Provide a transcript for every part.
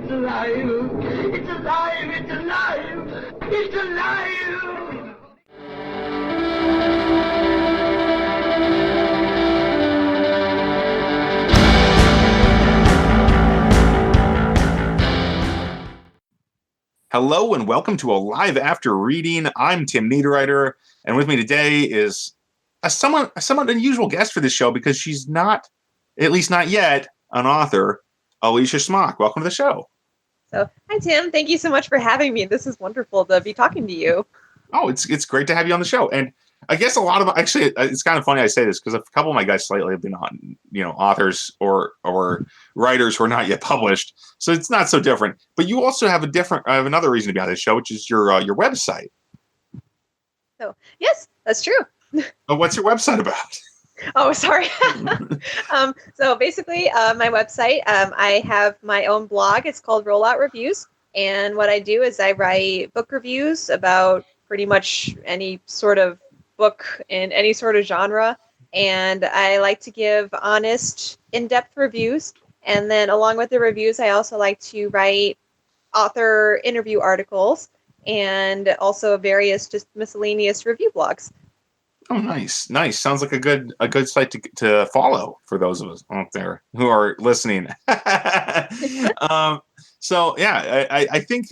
It's alive! It's alive! It's alive! It's alive! Hello and welcome to a live after reading. I'm Tim Niederreiter, and with me today is a somewhat unusual guest for this show because she's not, at least not yet, an author. Alicia Smock, welcome to the show. So, hi Tim, thank you so much for having me. This is wonderful to be talking to you. Oh, it's great to have you on the show, and I guess a lot of actually it's kind of funny I say this because a couple of my guests lately have been on authors or writers who are not yet published, so it's not so different. But you also have another reason to be on this show, which is your website. So yes, that's true. What's your website about? Oh, sorry. So basically, my website, I have my own blog. It's called Rollout Reviews, and what I do is I write book reviews about pretty much any sort of book in any sort of genre, and I like to give honest, in-depth reviews. And then along with the reviews, I also like to write author interview articles and also various just miscellaneous review blogs. Oh, nice. Sounds like a good site to follow for those of us out there who are listening. So yeah, I think.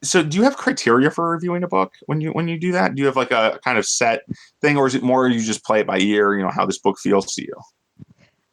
So do you have criteria for reviewing a book when you do that? Do you have like a kind of set thing, or is it more you just play it by ear? How this book feels to you?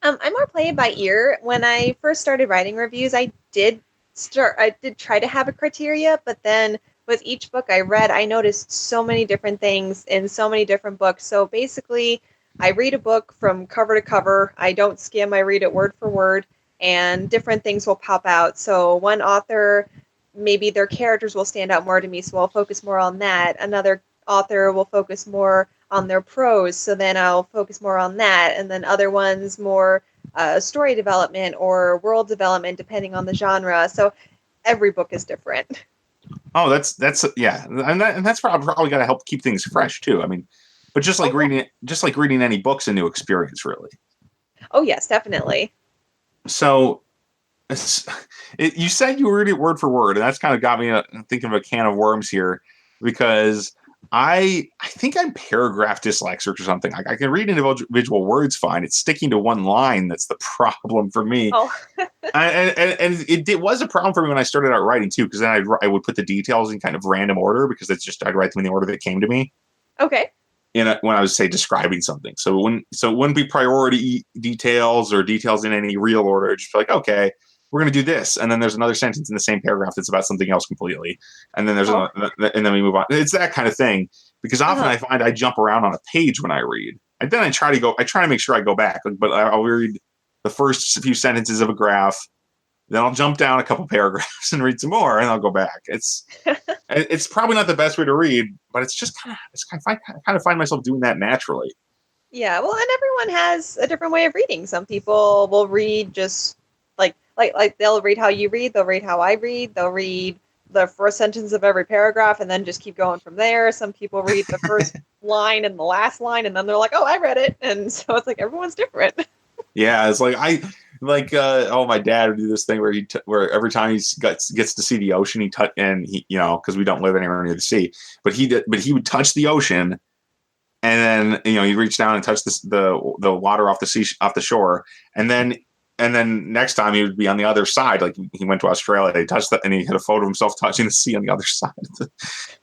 I more play it by ear. When I first started writing reviews, I did try to have a criteria, but then with each book I read, I noticed so many different things in so many different books. So basically, I read a book from cover to cover. I don't skim, I read it word for word, and different things will pop out. So one author, maybe their characters will stand out more to me, so I'll focus more on that. Another author will focus more on their prose, so then I'll focus more on that. And then other ones more story development or world development, depending on the genre. So every book is different. Oh, that's yeah, and that's probably got to help keep things fresh too. I mean, but just like reading any book's a new experience, really. Oh yes, definitely. So, you said you read it word for word, and that's kind of got me thinking of a can of worms here, because I think I'm paragraph dyslexic or something. I can read individual words fine. It's sticking to one line that's the problem for me. Oh. and it was a problem for me when I started out writing too, because then I would put the details in kind of random order because I'd write them in the order that came to me. Okay. When I was, say, describing something. So it wouldn't be priority details or details in any real order. It'd just be like, okay, we're going to do this. And then there's another sentence in the same paragraph that's about something else completely. And then and then we move on. It's that kind of thing, because often I find I jump around on a page when I read. And then I try to make sure I go back, but I'll read the first few sentences of a graph. Then I'll jump down a couple paragraphs and read some more, and I'll go back. It's probably not the best way to read, but it's just I kind of find myself doing that naturally. Yeah, well, and everyone has a different way of reading. Some people will read just like they'll read how you read, they'll read how I read, they'll read the first sentence of every paragraph and then just keep going from there. Some people read the first line and the last line, and then they're like, oh, I read it. And so it's like everyone's different. Yeah, it's like my dad would do this thing where every time he gets to see the ocean, because we don't live anywhere near the sea, but he would touch the ocean, and then he'd reach down and touch the water off the shore, and then next time he would be on the other side. Like he went to Australia, he touched that, and he had a photo of himself touching the sea on the other side of the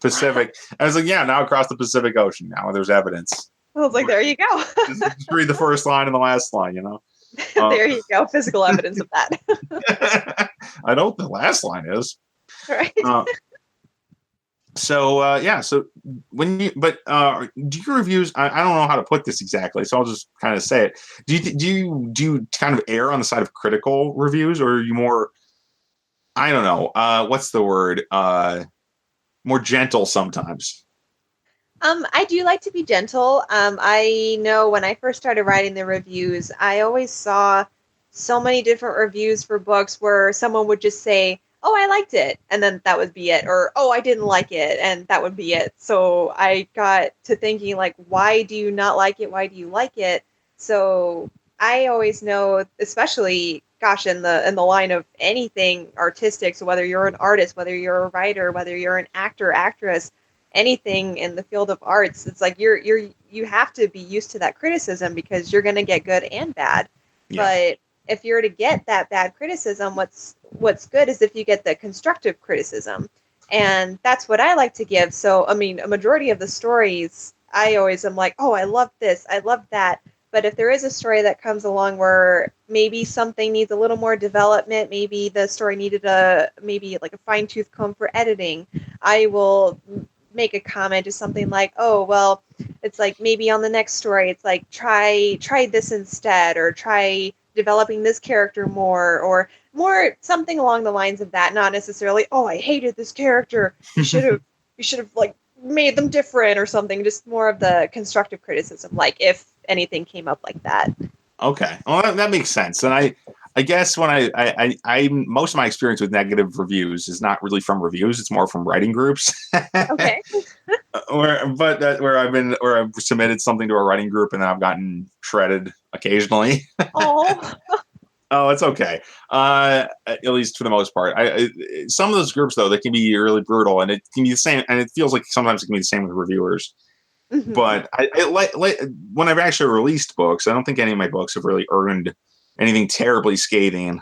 Pacific. I was like, yeah, now across the Pacific Ocean, now there's evidence. I was like, there you go. Just read the first line and the last line, There you go. Physical evidence of that. I know what the last line is. Right. So when do your reviews? I don't know how to put this exactly, so I'll just kind of say it. Do you kind of err on the side of critical reviews, or are you more? I don't know. What's the word? More gentle sometimes. I do like to be gentle. I know when I first started writing the reviews, I always saw so many different reviews for books where someone would just say, oh, I liked it, and then that would be it. Or, oh, I didn't like it, and that would be it. So I got to thinking, like, why do you not like it? Why do you like it? So I always know, especially gosh, in the line of anything artistic, so whether you're an artist, whether you're a writer, whether you're an actor, actress, anything in the field of arts, it's like you have to be used to that criticism because you're going to get good and bad. Yeah. But if you're to get that bad criticism, what's good is if you get the constructive criticism. And that's what I like to give. So, I mean, a majority of the stories, I always am like, oh, I love this, I love that. But if there is a story that comes along where maybe something needs a little more development, maybe the story needed maybe like a fine-tooth comb for editing, I will make a comment to something like, oh, well, it's like maybe on the next story, it's like try this instead, or try developing this character more, or more something along the lines of that. Not necessarily, oh, I hated this character, you should have like made them different or something. Just more of the constructive criticism, like if anything came up like that. Okay, well that makes sense. And I guess when I most of my experience with negative reviews is not really from reviews; it's more from writing groups. Okay. where I've submitted something to a writing group and then I've gotten shredded occasionally. Oh. Oh, it's okay. At least for the most part. Some of those groups though, they can be really brutal, and it can be the same. And it feels like sometimes it can be the same with reviewers. Mm-hmm. But when I've actually released books, I don't think any of my books have really earned anything terribly scathing.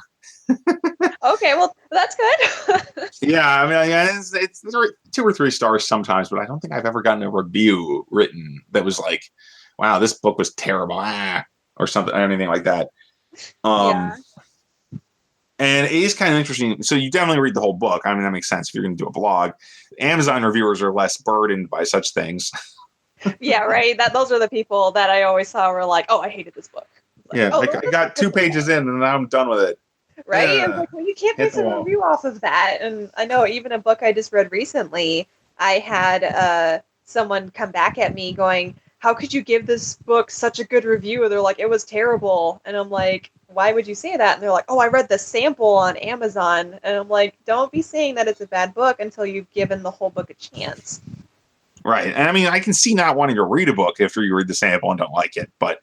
Okay, well, that's good. Yeah, I mean, it's 2 or 3 stars sometimes, but I don't think I've ever gotten a review written that was like, "Wow, this book was terrible," or something, or anything like that. Yeah. And it is kind of interesting. So you definitely read the whole book. I mean, that makes sense if you're going to do a blog. Amazon reviewers are less burdened by such things. Yeah, right. Those are the people that I always saw were like, "Oh, I hated this book." Like, Yeah, oh, like I got 2 pages in and I'm done with it. Right? I'm like, well, you can't base a review off of that. And I know even a book I just read recently, I had someone come back at me going, how could you give this book such a good review? And they're like, it was terrible. And I'm like, why would you say that? And they're like, oh, I read the sample on Amazon. And I'm like, don't be saying that it's a bad book until you've given the whole book a chance. Right. And I mean, I can see not wanting to read a book after you read the sample and don't like it, but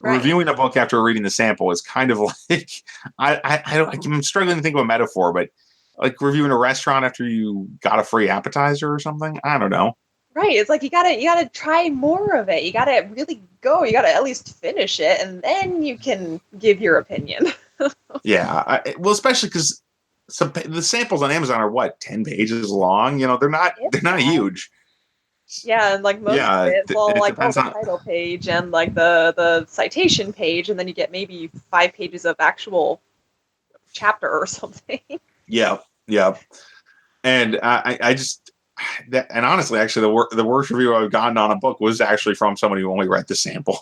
reviewing a book after reading the sample is kind of like, I'm struggling to think of a metaphor, but like reviewing a restaurant after you got a free appetizer or something. I don't know. Right. It's like you gotta try more of it. You gotta really go. You gotta at least finish it, and then you can give your opinion. Yeah. Well, especially because the samples on Amazon are what, 10 pages long? You know, they're not huge. Yeah, and like most of it, well, it like depends the on title page and like the citation page, and then you get maybe 5 pages of actual chapter or something. Yeah. And I just and honestly, actually, the worst review I've gotten on a book was actually from somebody who only read the sample.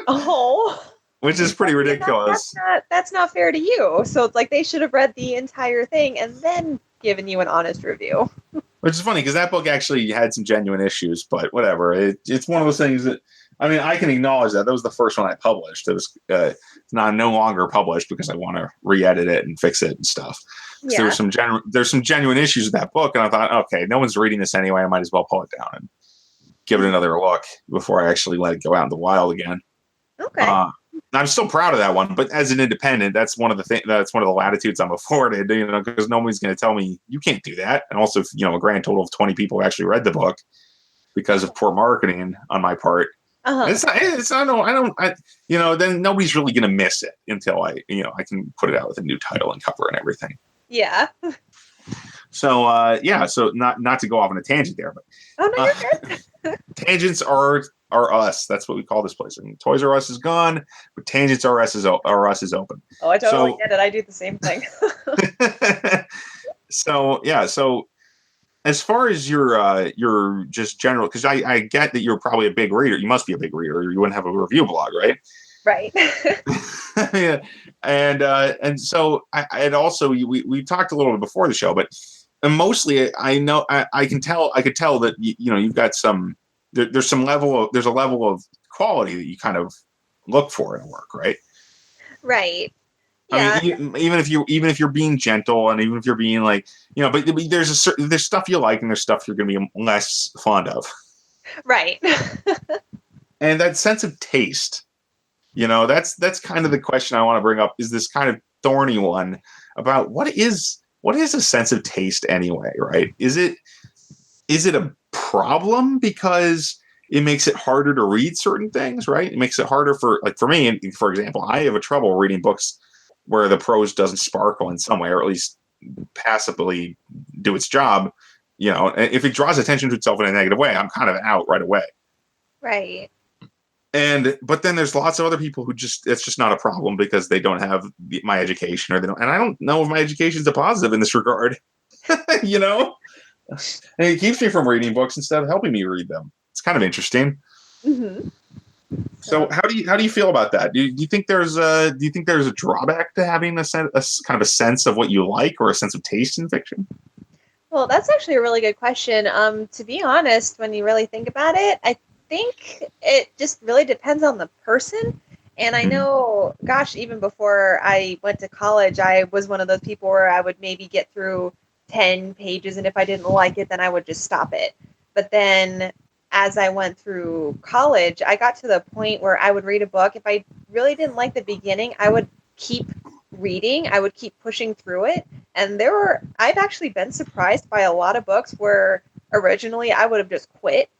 Oh, which is pretty ridiculous. That's not fair to you. So it's like they should have read the entire thing and then given you an honest review. Which is funny because that book actually had some genuine issues, but whatever. It's one of those things that, I mean, I can acknowledge that was the first one I published. It was no longer published because I want to re-edit it and fix it and stuff. Yeah. There's some genuine issues with that book, and I thought, okay, no one's reading this anyway. I might as well pull it down and give it another look before I actually let it go out in the wild again. Okay. I'm still proud of that one, but as an independent, that's one of the latitudes I'm afforded, because nobody's going to tell me you can't do that. And also, a grand total of 20 people actually read the book because of poor marketing on my part. Then nobody's really going to miss it until I can put it out with a new title and cover and everything. Yeah. So, so not to go off on a tangent there, but you're good. Tangents are us. That's what we call this place. And Toys R Us is gone, but Tangents R Us is open. Oh, I totally get it. I do the same thing. So as far as your just general, because I get that you're probably a big reader. You must be a big reader, or you wouldn't have a review blog, right? Right. Yeah. And so I also we talked a little bit before the show, but mostly I know I could tell that you've got some there's a level of quality that you kind of look for in work, right? Right. Yeah. I mean, even if you're being gentle, and even if you're being like, but there's stuff you like and there's stuff you're going to be less fond of. Right. And that sense of taste That's kind of the question I want to bring up, is this kind of thorny one about what is a sense of taste anyway, right? Is it a problem because it makes it harder to read certain things, right? It makes it harder for me, for example, I have a trouble reading books where the prose doesn't sparkle in some way, or at least passively do its job. If it draws attention to itself in a negative way, I'm kind of out right away. Right. But then there's lots of other people who it's just not a problem because they don't have my education, or they don't, and I don't know if my education is a positive in this regard. And it keeps me from reading books instead of helping me read them. It's kind of interesting. Mm-hmm. So how do you feel about that? Do you think there's a drawback to having a kind of a sense of what you like, or a sense of taste in fiction? Well, that's actually a really good question. To be honest, when you really think about it, I think it just really depends on the person. And I know, gosh, even before I went to college, I was one of those people where I would maybe get through 10 pages, and if I didn't like it, then I would just stop it. But then as I went through college, I got to the point where I would read a book. If I really didn't like the beginning, I would keep reading. I would keep pushing through it. And I've actually been surprised by a lot of books where originally I would have just quit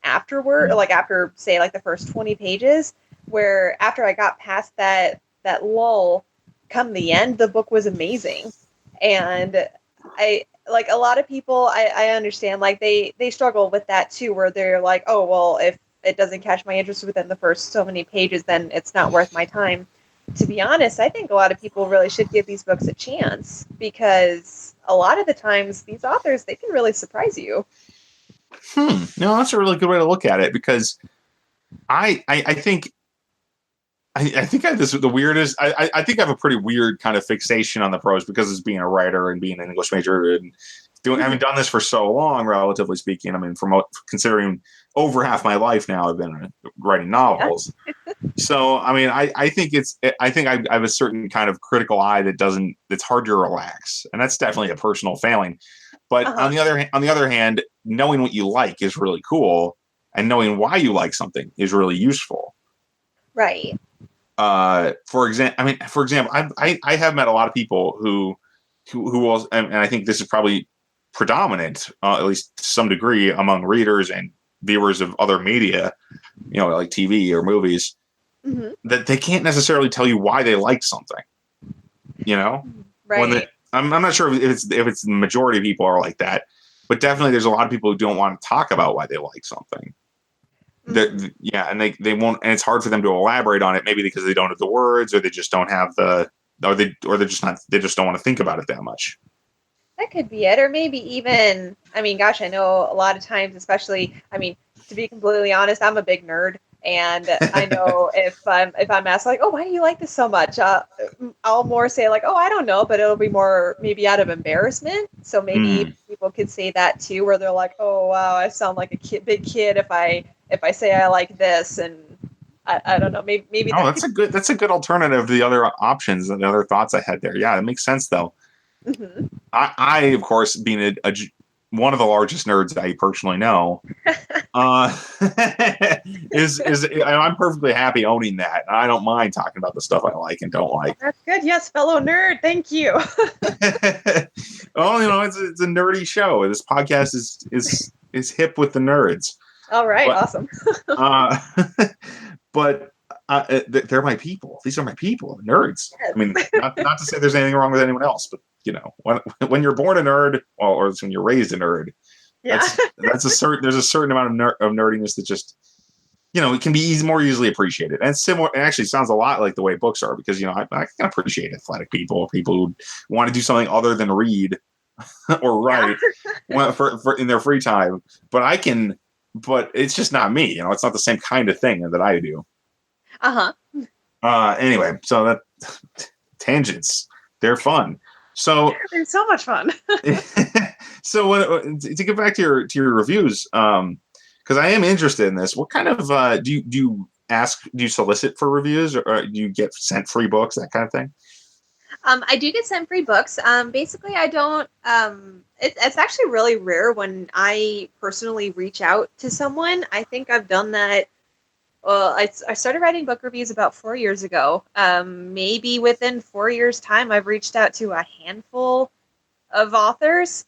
afterward, like after, say, like the first 20 pages, where after I got past that lull, come the end, the book was amazing. And I like a lot of people, I understand, like they struggle with that too, where they're like, oh, well, if it doesn't catch my interest within the first so many pages, then it's not worth my time. To be honest, I think a lot of people really should give these books a chance, because a lot of the times these authors, they can really surprise you. No, that's a really good way to look at it, because I think I think I have the weirdest. I think I have a pretty weird kind of fixation on the prose, because as being a writer and being an English major and having done this for so long, relatively speaking. I mean, considering over half my life now, I've been writing novels. Yeah. So, I mean, I think I have a certain kind of critical eye that's hard to relax, and that's definitely a personal failing. But on the other hand, knowing what you like is really cool, and knowing why you like something is really useful. Right. For example, I have met a lot of people who will, and I think this is probably predominant, at least to some degree, among readers and viewers of other media, like TV or movies, that they can't necessarily tell you why they liked something. Right. I'm not sure if it's the majority of people are like that, but definitely there's a lot of people who don't want to talk about why they like something. And they won't, and it's hard for them to elaborate on it, maybe because they don't have the words, or they just don't have they just don't want to think about it that much. That could be it. Or maybe even, I mean, gosh, I know a lot of times, especially, I mean, to be completely honest, I'm a big nerd. And I know if I'm asked, like, oh, why do you like this so much? I'll more say, like, oh, I don't know, but it'll be more maybe out of embarrassment. So maybe people could say that too, where they're like, oh, wow, I sound like a big kid if I say I like this. And I don't know, maybe. Oh, that's a good alternative to the other options and the other thoughts I had there. Yeah, it makes sense though. Mm-hmm. I of course, being one of the largest nerds I personally know, I'm perfectly happy owning that. I don't mind talking about the stuff I like and don't like. That's good. Yes, fellow nerd. Thank you. Well, it's a nerdy show. This podcast is hip with the nerds. All right, awesome. But they're my people. These are my people, nerds. Yes. I mean, not to say there's anything wrong with anyone else, but when you're born a nerd, or when you're raised a nerd, there's a certain amount of nerdiness that just, it can be more easily appreciated. And similar, it actually sounds a lot like the way books are, because I can appreciate athletic people who want to do something other than read or write for in their free time. But it's just not me. It's not the same kind of thing that I do. Anyway, so that tangents, they're fun. So they're so much fun. So to get back to your reviews, because I am interested in this. What kind of do you solicit for reviews, or do you get sent free books, that kind of thing? I do get sent free books. Basically, I don't. It's actually really rare when I personally reach out to someone. I think I've done that Well, I started writing book reviews about 4 years ago. Maybe within 4 years' time, I've reached out to a handful of authors,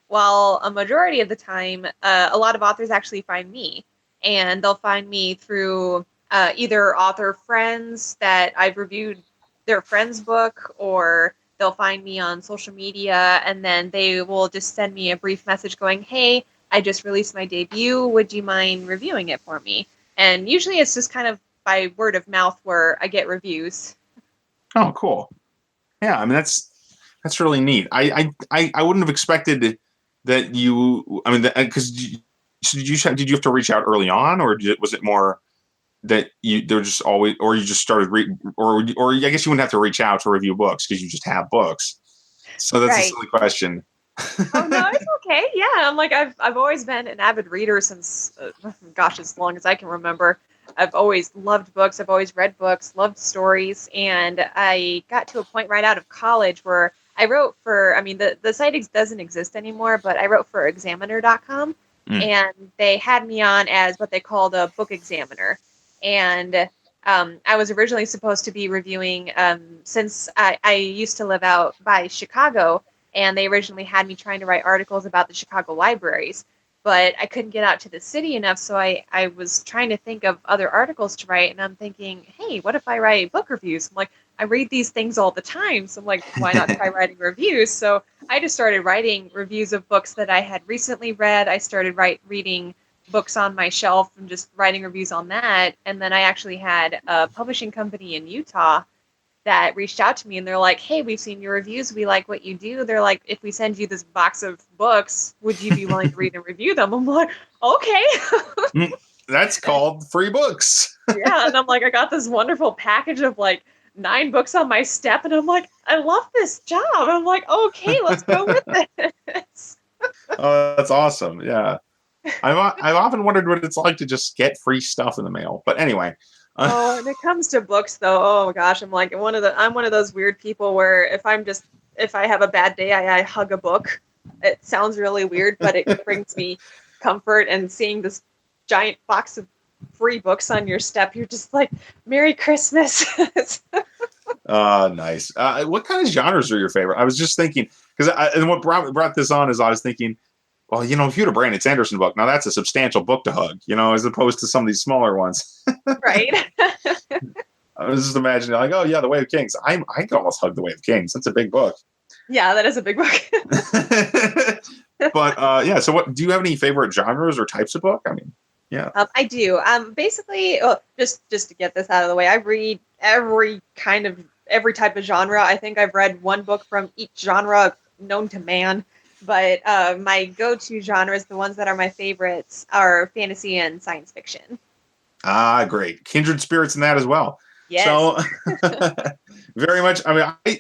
while a majority of the time, a lot of authors actually find me. And they'll find me through either author friends that I've reviewed their friend's book, or they'll find me on social media, and then they will just send me a brief message going, hey, I just released my debut. Would you mind reviewing it for me? And usually it's just kind of by word of mouth where I get reviews. Oh, cool. Yeah, I mean that's really neat. I wouldn't have expected that you. I mean, because did you have to reach out early on, or was it more that they're just always, or you just started or I guess you wouldn't have to reach out to review books because you just have books. So that's a Right. silly question. Oh no, it's okay. Yeah, I'm like I've always been an avid reader since gosh, as long as I can remember. I've always loved books. I've always read books, loved stories, and I got to a point right out of college where I wrote for. I mean, the site doesn't exist anymore, but I wrote for Examiner.com, and they had me on as what they called a book examiner, and I was originally supposed to be reviewing. Since I used to live out by Chicago, and they originally had me trying to write articles about the Chicago libraries, but I couldn't get out to the city enough, so I was trying to think of other articles to write, and I'm thinking, hey, what if I write book reviews? I'm like, I read these things all the time, so I'm like, why not try writing reviews? So I just started writing reviews of books that I had recently read. I started reading books on my shelf and just writing reviews on that, and then I actually had a publishing company in Utah that reached out to me, and they're like, hey, we've seen your reviews, we like what you do. They're like, if we send you this box of books, would you be willing to read and review them? I'm like, okay. That's called free books. Yeah, and I'm like, I got this wonderful package of like 9 books on my step, and I'm like, I love this job. I'm like, okay, let's go with this. Oh, that's awesome. Yeah. I've often wondered what it's like to just get free stuff in the mail. But anyway. Oh, when it comes to books, though, oh gosh, I'm like I'm one of those weird people where if I have a bad day, I hug a book. It sounds really weird, but it brings me comfort. And seeing this giant box of free books on your step, you're just like, Merry Christmas. Nice. What kind of genres are your favorite? I was just thinking and what brought this on is I was thinking, well, if you'd have Brandon Sanderson book, now that's a substantial book to hug, as opposed to some of these smaller ones. Right. I was just imagining, like, oh yeah, The Way of Kings. I could almost hug The Way of Kings. That's a big book. Yeah, that is a big book. But yeah. So, what do you have any favorite genres or types of book? I mean, yeah. I do. Basically, just to get this out of the way, I read every type of genre. I think I've read one book from each genre known to man. But my go-to genres, the ones that are my favorites, are fantasy and science fiction. Ah, great. Kindred spirits in that as well. Yes. So, very much. I mean,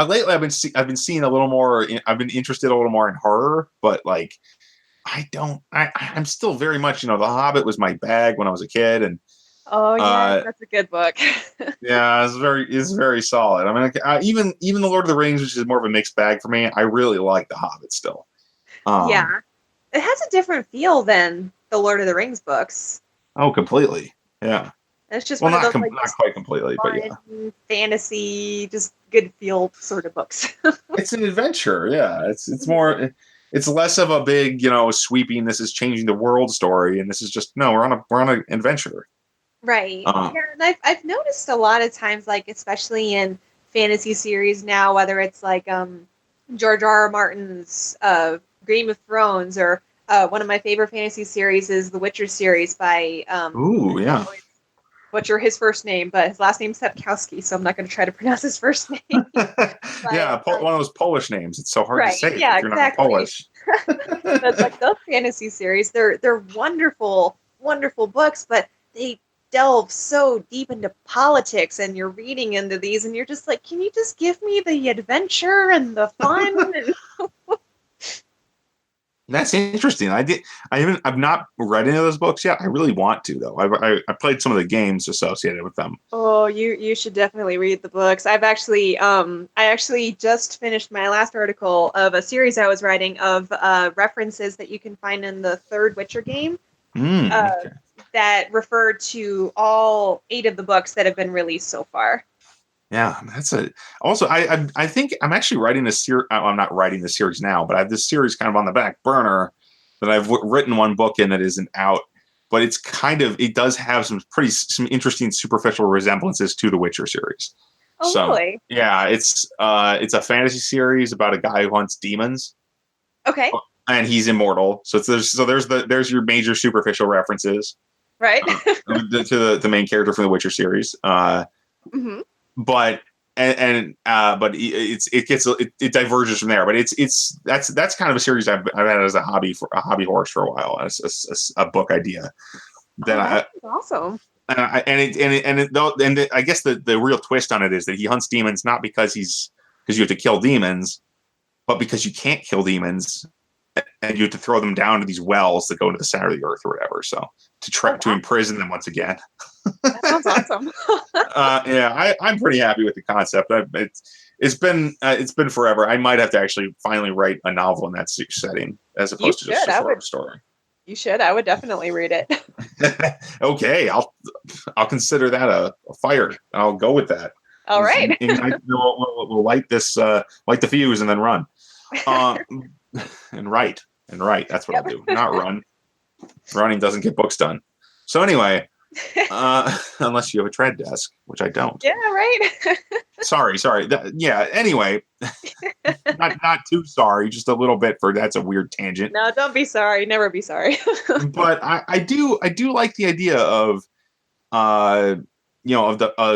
lately I've been seeing a little more. I've been interested a little more in horror, but like, I'm still very much. The Hobbit was my bag when I was a kid, and oh yeah, that's a good book. yeah, it's very solid. I mean, even the Lord of the Rings, which is more of a mixed bag for me, I really like the Hobbit still. Yeah, it has a different feel than the Lord of the Rings books. Oh, completely. Yeah. It's just not those, not quite completely, but yeah. Fantasy, just good feel sort of books. It's an adventure. Yeah, it's more. It's less of a big, sweeping. This is changing the world story, and this is just we're on an adventure. Right. Yeah, and I've noticed a lot of times, like especially in fantasy series now, whether it's like George R.R. Martin's Game of Thrones, or one of my favorite fantasy series is the Witcher series by Ooh, yeah. Butcher his first name, but his last name's Sepkowski, so I'm not going to try to pronounce his first name. Yeah, one of those Polish names. It's so hard to say if you're exactly. not Polish. That's like those fantasy series. They're wonderful, wonderful books, but they delve so deep into politics, and you're reading into these, and you're just like, can you just give me the adventure and the fun? That's interesting. I've not read any of those books yet. I really want to, though. I played some of the games associated with them. Oh, you should definitely read the books. I actually just finished my last article of a series I was writing of references that you can find in the third Witcher game. Okay. that referred to all 8 of the books that have been released so far. Yeah, that's a. Also, I think I'm actually writing a series. I'm not writing the series now, but I have this series kind of on the back burner that I've written one book in that isn't out. But it's it does have some interesting superficial resemblances to the Witcher series. Oh, so, really? Yeah, it's a fantasy series about a guy who hunts demons. Okay. And he's immortal. So there's your major superficial references, right? To the main character from the Witcher series. Mm-hmm. But it diverges from there. But that's kind of a series I've had as a hobby horse for a while. As a book idea that's awesome. I guess the real twist on it is that he hunts demons not because you have to kill demons, but because you can't kill demons and you have to throw them down to these wells that go into the center of the earth or whatever. So to imprison them once again. That sounds awesome. I'm pretty happy with the concept. It's been forever. I might have to actually finally write a novel in that setting as opposed to just a short story. You should. I would definitely read it. Okay, I'll consider that a fire. I'll go with that. All right. We'll light the fuse and then run. And write. That's what I'll do. Not run. Running doesn't get books done. So anyway, unless you have a tread desk, which I don't. Yeah, right. Sorry. Anyway, not too sorry. Just a little bit that's a weird tangent. No, don't be sorry. Never be sorry. But I do like the idea of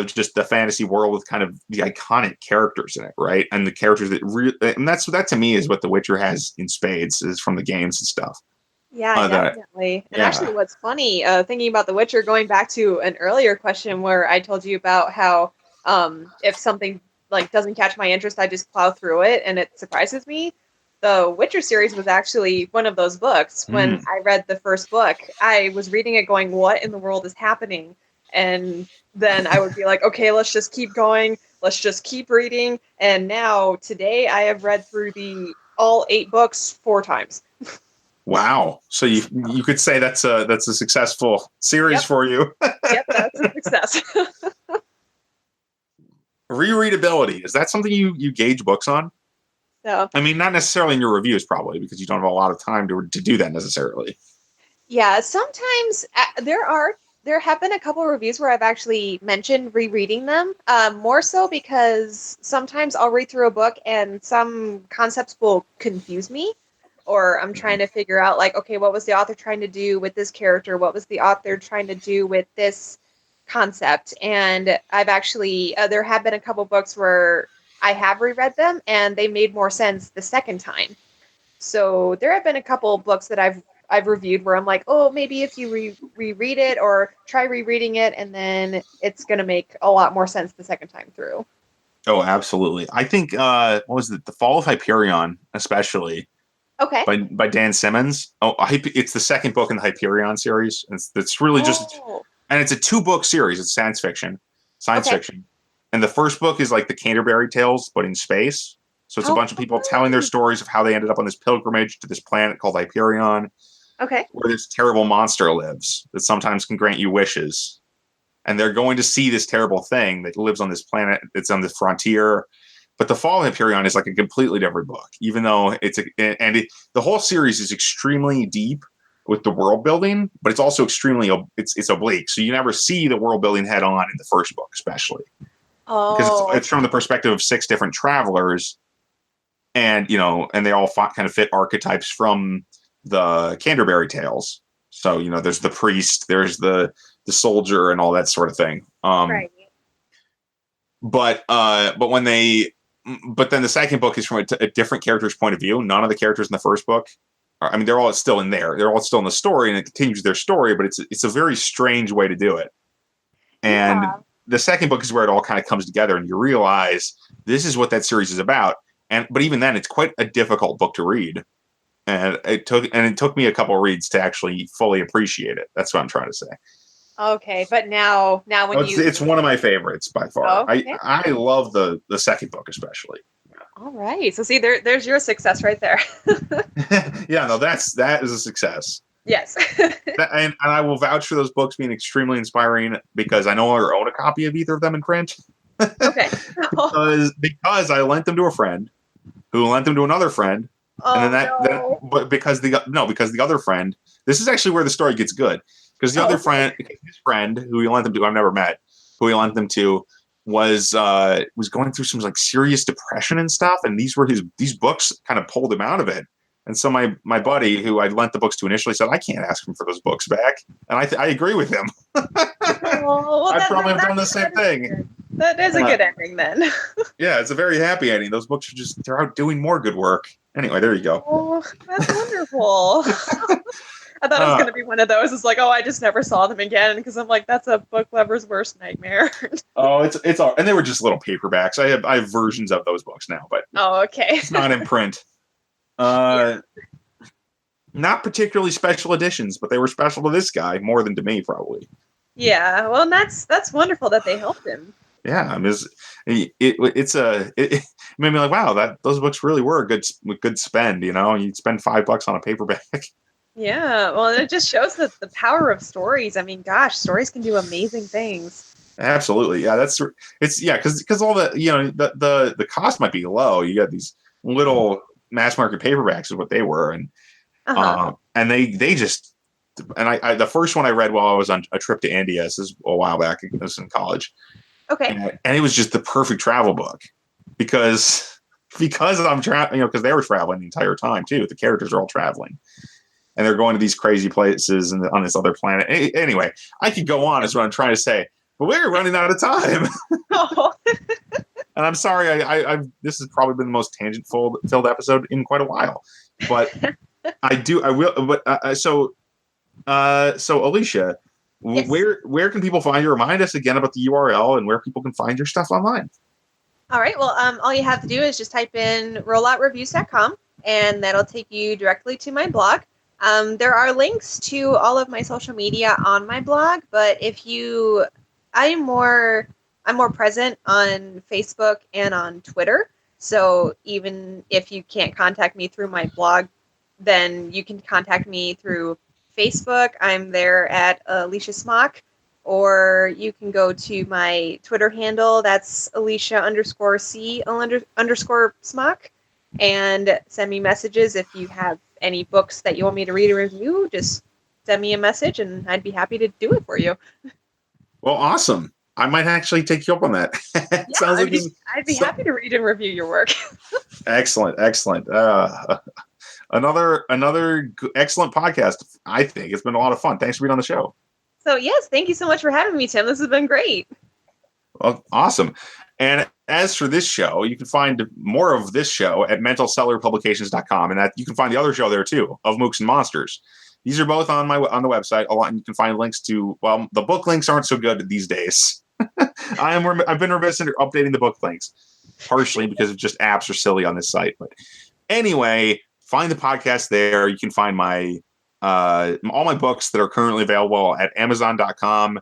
just the fantasy world with kind of the iconic characters in it, right? And the characters and that to me is what The Witcher has in spades, is from the games and stuff. Yeah, definitely. And actually, what's funny, thinking about The Witcher, going back to an earlier question where I told you about how if something doesn't catch my interest, I just plow through it and it surprises me. The Witcher series was actually one of those books. When I read the first book, I was reading it going, what in the world is happening? And then I would be like, okay, let's just keep going. Let's just keep reading. And now today I have read through all 8 books 4 times. Wow. So you could say that's a successful series for you. Yep, that's a success. Rereadability. Is that something you gauge books on? No. I mean, not necessarily in your reviews, probably, because you don't have a lot of time to do that necessarily. Yeah, sometimes there have been a couple of reviews where I've actually mentioned rereading them, more so because sometimes I'll read through a book and some concepts will confuse me, or I'm trying to figure out, okay, what was the author trying to do with this character? What was the author trying to do with this concept? And I've actually, there have been a couple books where I have reread them and they made more sense the second time. So there have been a couple books that I've reviewed where I'm like, oh, maybe if you reread it or try rereading it, and then it's going to make a lot more sense the second time through. Oh, absolutely. I think, what was it? The Fall of Hyperion, especially. Okay. By Dan Simmons. Oh, it's the second book in the Hyperion series. It's really just, and it's a 2-book series. It's science fiction. And the first book is like the Canterbury Tales, but in space. So it's a bunch of people telling their stories of how they ended up on this pilgrimage to this planet called Hyperion. Okay. Where this terrible monster lives that sometimes can grant you wishes. And they're going to see this terrible thing that lives on this planet. It's on this frontier. But The Fall of Hyperion is like a completely different book, even though the whole series is extremely deep with the world building, but it's also extremely, it's oblique. So you never see the world building head on in the first book, especially. Oh. Because it's from the perspective of 6 different travelers. And, and they all kind of fit archetypes from the Canterbury Tales. So, there's the priest, there's the soldier and all that sort of thing. Right. But then the second book is from a different character's point of view. None of the characters in the first book they're all still in there. They're all still in the story, and it continues their story, but it's a very strange way to do it. And the second book is where it all kind of comes together, and you realize this is what that series is about. But even then, it's quite a difficult book to read. And it took me a couple of reads to actually fully appreciate it. That's what I'm trying to say. Okay, but now when it's one of my favorites by far. Okay. I love the second book especially. All right, so see there's your success right there. Yeah, no, that is a success. Yes. And I will vouch for those books being extremely inspiring because I no longer own a copy of either of them in print. Okay. because I lent them to a friend who lent them to another friend. Oh, And then no. but because the other friend, this is actually where the story gets good. Because the other friend, his friend who he lent them to, I've never met, who he lent them to, was going through some like serious depression and stuff. And these books kind of pulled him out of it. And so my buddy, who I lent the books to initially, said, I can't ask him for those books back. And I agree with him. Well, I'd probably have done the same thing. That is a good ending then. Yeah, it's a very happy ending. Those books are they're out doing more good work. Anyway, there you go. Oh, that's wonderful. I thought it was going to be one of those. It's like, oh, I just never saw them again because I'm like, that's a book lover's worst nightmare. Oh, it's all, and they were just little paperbacks. I have versions of those books now, but okay, it's not in print. Not particularly special editions, but they were special to this guy more than to me, probably. Yeah, well, that's wonderful that they helped him. Yeah, I mean, it made me like, wow, those books really were a good spend. You know, you'd spend $5 on a paperback. Yeah, well, it just shows the power of stories. I mean, gosh, stories can do amazing things. Absolutely, yeah. Because all the the cost might be low. You got these little mass market paperbacks is what they were, and they just. And I the first one I read while I was on a trip to India. This is a while back. I was in college. Okay. And it was just the perfect travel book because I'm traveling, because they were traveling the entire time too. The characters are all traveling, and they're going to these crazy places and on this other planet. Anyway, I could go on. Is what I'm trying to say, but we're running out of time. Oh. And I'm sorry. This has probably been the most tangent-filled episode in quite a while, but I will. But so Alicia. Yes. Where can people find you? Remind us again about the URL and where people can find your stuff online. All right. Well, all you have to do is just type in rolloutreviews.com, and that'll take you directly to my blog. There are links to all of my social media on my blog, but I'm more present on Facebook and on Twitter. So even if you can't contact me through my blog, then you can contact me through Facebook. I'm there at Alicia Smock, or you can go to my Twitter handle. That's Alicia_C_Smock, and send me messages if you have any books that you want me to read or review. Just send me a message, and I'd be happy to do it for you. Well, awesome. I might actually take you up on that. Sounds like I'd be happy to read and review your work. Excellent. Another excellent podcast. I think it's been a lot of fun. Thanks for being on the show. So yes, thank you so much for having me, Tim. This has been great. Well, awesome. And as for this show, you can find more of this show at mentalcellarpublications.com, and that you can find the other show there too, of Mooks and Monsters. These are both on the website. A lot, and you can find links to. Well, the book links aren't so good these days. I've been remiss in updating the book links, partially because just apps are silly on this site. But anyway, find the podcast there. You can find my all my books that are currently available at Amazon.com.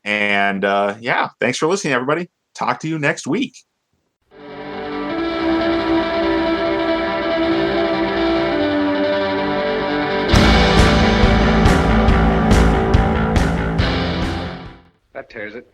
And thanks for listening, everybody. Talk to you next week. That tears it.